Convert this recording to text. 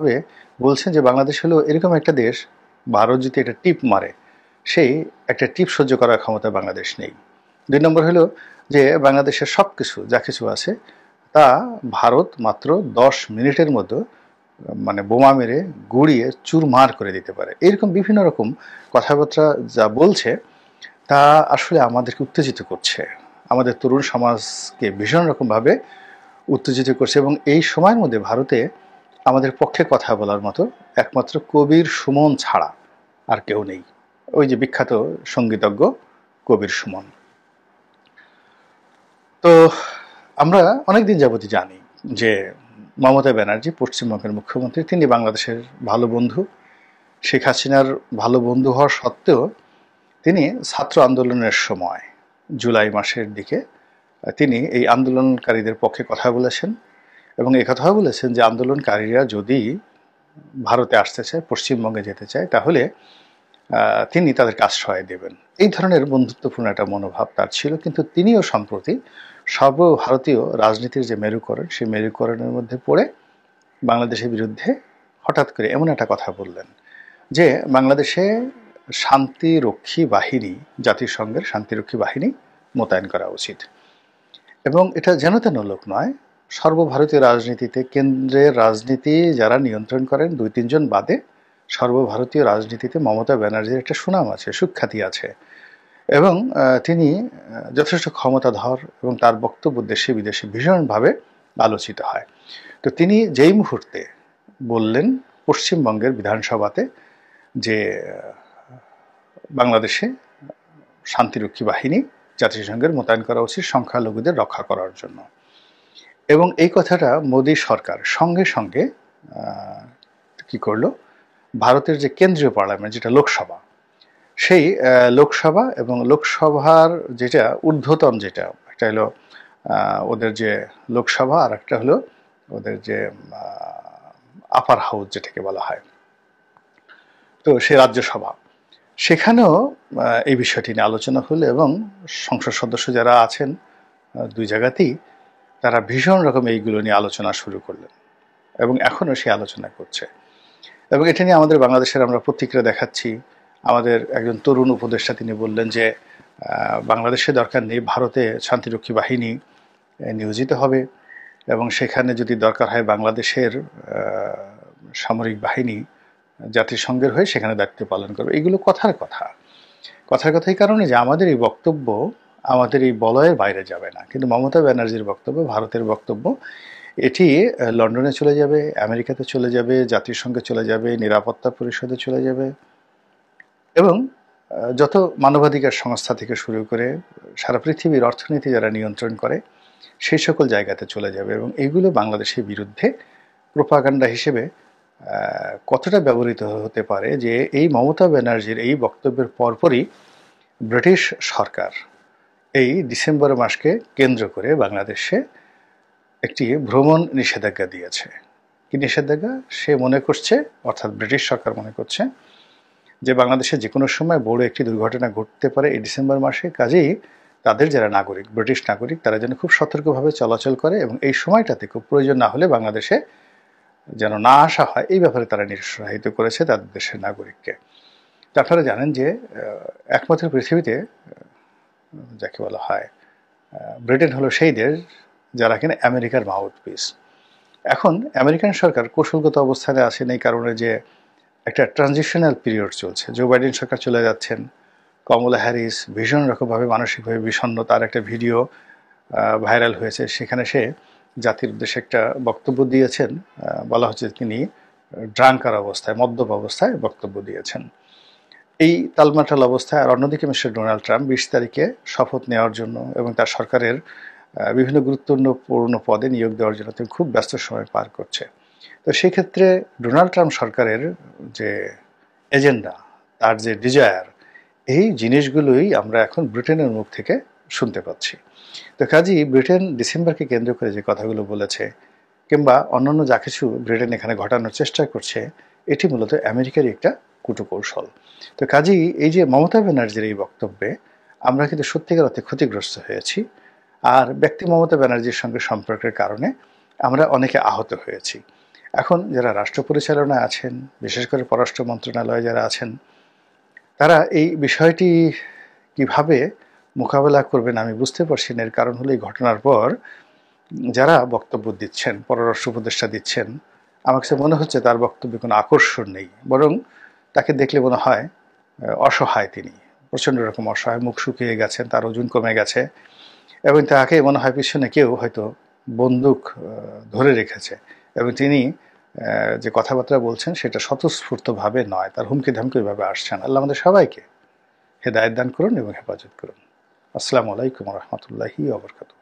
তবে বলছেন যে বাংলাদেশ হলো এরকম একটা দেশ, ভারত যদি একটা টিপ মারে সেই একটা টিপ সহ্য করার ক্ষমতা বাংলাদেশ নেই। ২ নম্বর হলো যে বাংলাদেশের সব কিছু যা কিছু আছে তা ভারত মাত্র ১০ মিনিটের মধ্যে মানে বোমা মেরে গুঁড়িয়ে চুরমার করে দিতে পারে। এরকম বিভিন্ন রকম কথাবার্তা যা বলছে তা আসলে আমাদেরকে উত্তেজিত করছে, আমাদের তরুণ সমাজকে ভীষণ রকমভাবে উত্তেজিত করছে। এবং এই সময়ের মধ্যে ভারতে আমাদের পক্ষে কথা বলার মতো একমাত্র কবির সুমন ছাড়া আর কেউ নেই। ওই যে বিখ্যাত সঙ্গীতজ্ঞ কবির সুমন। তো আমরা অনেকদিন যাবতই জানি যে মমতা ব্যানার্জি পশ্চিমবঙ্গের মুখ্যমন্ত্রী, তিনি বাংলাদেশের ভালো বন্ধু। শেখ হাসিনার ভালো বন্ধু হওয়া সত্ত্বেও তিনি ছাত্র আন্দোলনের সময় জুলাই মাসের দিকে তিনি এই আন্দোলনকারীদের পক্ষে কথা বলেছেন এবং একথাও বলেছেন যে আন্দোলনকারীরা যদি ভারতে আসতে চায়, পশ্চিমবঙ্গে যেতে চায়, তাহলে তিনি তাদেরকে আশ্রয় দেবেন। এই ধরনের বন্ধুত্বপূর্ণ একটা মনোভাব তার ছিল। কিন্তু তিনিও সম্প্রতি সর্বভারতীয় রাজনীতির যে মেরুকরণ, সেই মেরুকরণের মধ্যে পড়ে বাংলাদেশের বিরুদ্ধে হঠাৎ করে এমন একটা কথা বললেন যে বাংলাদেশে শান্তিরক্ষী বাহিনী, জাতিসংঘের শান্তিরক্ষী বাহিনী মোতায়েন করা উচিত। এবং এটা যেন তেন লোক নয়, সর্বভারতীয় রাজনীতিতে কেন্দ্রের রাজনীতি যারা নিয়ন্ত্রণ করেন ২-৩ জন বাদে সর্বভারতীয় রাজনীতিতে মমতা ব্যানার্জির একটা সুনাম আছে, সুখ্যাতি আছে। এবং তিনি যথেষ্ট ক্ষমতাধর এবং তার বক্তব্য দেশে বিদেশে ভীষণভাবে আলোচিত হয়। তো তিনি যেই মুহূর্তে বললেন পশ্চিমবঙ্গের বিধানসভাতে যে বাংলাদেশে শান্তিরক্ষী বাহিনী জাতিসংঘের মোতায়েন করা উচিত সংখ্যালঘুদের রক্ষা করার জন্য, এবং এই কথাটা মোদী সরকার সঙ্গে সঙ্গে কি করলো, ভারতের যে কেন্দ্রীয় পার্লামেন্ট যেটা লোকসভা, সেই লোকসভা এবং লোকসভার যেটা ঊর্ধ্বতন, যেটা একটা হলো ওদের যে লোকসভা আর একটা হলো ওদের যে আপার হাউস যেটাকে বলা হয়, তো সে রাজ্যসভা, সেখানেও এই বিষয়টি নিয়ে আলোচনা হলো এবং সংসদ সদস্য যারা আছেন দুই জায়গাতেই তারা ভীষণ রকম এইগুলো নিয়ে আলোচনা শুরু করলেন এবং এখনও সেই আলোচনা করছে। এবং এটা নিয়ে আমাদের বাংলাদেশের আমরা প্রতিক্রিয়া দেখাচ্ছি। আমাদের একজন তরুণ উপদেষ্টা তিনি বললেন যে বাংলাদেশে দরকার নেই, ভারতে শান্তিরক্ষী বাহিনী নিয়োজিত হবে এবং সেখানে যদি দরকার হয় বাংলাদেশের সামরিক বাহিনী জাতিসংঘের হয়ে সেখানে দায়িত্ব পালন করবে। এগুলো কথার কথাই কারণে যে আমাদের এই বক্তব্য আমাদের এই বলয়ের বাইরে যাবে না, কিন্তু মমতা ব্যানার্জির বক্তব্য, ভারতের বক্তব্য, এটি লন্ডনে চলে যাবে, আমেরিকাতে চলে যাবে, জাতিসংঘে চলে যাবে, নিরাপত্তা পরিষদে চলে যাবে এবং যত মানবাধিকার সংস্থা থেকে শুরু করে সারা পৃথিবীর অর্থনীতি যারা নিয়ন্ত্রণ করে সেই সকল জায়গাতে চলে যাবে। এবং এইগুলো বাংলাদেশের বিরুদ্ধে প্রোপাগান্ডা হিসেবে কতটা ব্যবহৃত হতে পারে যে এই মমতা ব্যানার্জির এই বক্তব্যের পরপরই ব্রিটিশ সরকার এই ডিসেম্বর মাসকে কেন্দ্র করে বাংলাদেশে একটি ভ্রমণ নিষেধাজ্ঞা দিয়েছে। কি নিষেধাজ্ঞা? সে মনে করছে, অর্থাৎ ব্রিটিশ সরকার মনে করছে যে বাংলাদেশে যে কোনো সময় বড় একটি দুর্ঘটনা ঘটতে পারে এই ডিসেম্বর মাসে, কাজেই তাদের যারা নাগরিক, ব্রিটিশ নাগরিক, তারা যেন খুব সতর্কভাবে চলাচল করে এবং এই সময়টাতে খুব প্রয়োজন না হলে বাংলাদেশে যেন না আসা হয়, এই ব্যাপারে তারা নিরুৎসাহিত করেছে তাদের দেশের নাগরিককে। তো আপনারা জানেন যে একমাত্র পৃথিবীতে যাকে বলা হয় ব্রিটেন হলো সেই দেশ যারা কিনা আমেরিকার মাউথপিস। এখন আমেরিকান সরকার কৌশলগত অবস্থানে আসেন এই কারণে যে একটা ট্রানজিশনাল পিরিয়ড চলছে। জো বাইডেন সরকার চলে যাচ্ছেন, কমলা হ্যারিস ভীষণ রকমভাবে মানসিকভাবে বিষণ্ণ, তার একটা ভিডিও ভাইরাল হয়েছে, সেখানে সে জাতির উদ্দেশ্যে একটা বক্তব্য দিয়েছেন, বলা হচ্ছে তিনি ড্রাঙ্কার অবস্থায়, মদ্যপ অবস্থায় বক্তব্য দিয়েছেন। এই তালমাটাল অবস্থায় আর অন্যদিকে মিস্টার ডোনাল্ড ট্রাম্প ২০ তারিখে শপথ নেওয়ার জন্য এবং তার সরকারের বিভিন্ন গুরুত্বপূর্ণ পদে নিয়োগ দেওয়ার জন্য তিনি খুব ব্যস্ত সময় পার করছে। তো সেক্ষেত্রে ডোনাল্ড ট্রাম্প সরকারের যে এজেন্ডা, তার যে ডিজায়ার, এই জিনিসগুলোই আমরা এখন ব্রিটেনের মুখ থেকে শুনতে পাচ্ছি। তো কাজেই ব্রিটেন ডিসেম্বরকে কেন্দ্র করে যে কথাগুলো বলেছে কিংবা অন্যান্য যা কিছু ব্রিটেন এখানে ঘটানোর চেষ্টা করছে, এটি মূলত আমেরিকারই একটা কূটকৌশল। তো কাজেই এই যে মমতা ব্যানার্জির এই বক্তব্যে আমরা কিন্তু সত্যিকার অর্থে ক্ষতিগ্রস্ত হয়েছি, আর ব্যক্তি মমতা ব্যানার্জির সঙ্গে সম্পর্কের কারণে আমরা অনেকে আহত হয়েছি। এখন যারা রাষ্ট্র পরিচালনায় আছেন, বিশেষ করে পররাষ্ট্র মন্ত্রণালয়ে যারা আছেন, তারা এই বিষয়টি কিভাবে মোকাবেলা করবেন আমি বুঝতে পারছি না। এর কারণ হলো এই ঘটনার পর যারা বক্তব্য দিচ্ছেন, পররাষ্ট্র উপদেষ্টা দিচ্ছেন, আমার কাছে মনে হচ্ছে তার বক্তব্যে কোনো আকর্ষণ নেই, বরং তাকে দেখলে মনে হয় অসহায়। তিনি প্রচণ্ড রকম অসহায়, মুখ শুকিয়ে গেছেন, তার ওজন কমে গেছে, এবং তাকে মনে হয় পিছনে কেউ হয়তো বন্দুক ধরে রেখেছে, এবং তিনি যে কথাবার্তা বলছেন সেটা স্বতঃস্ফূর্তভাবে নয়, তার হুমকি ধামকিভাবে আসছেন। আল্লাহ আমাদের সবাইকে হেদায়েত দান করুন এবং হেফাজত করুন। আসসালামু আলাইকুম রহমতুল্লাহি ওয়া বারাকাতুহু।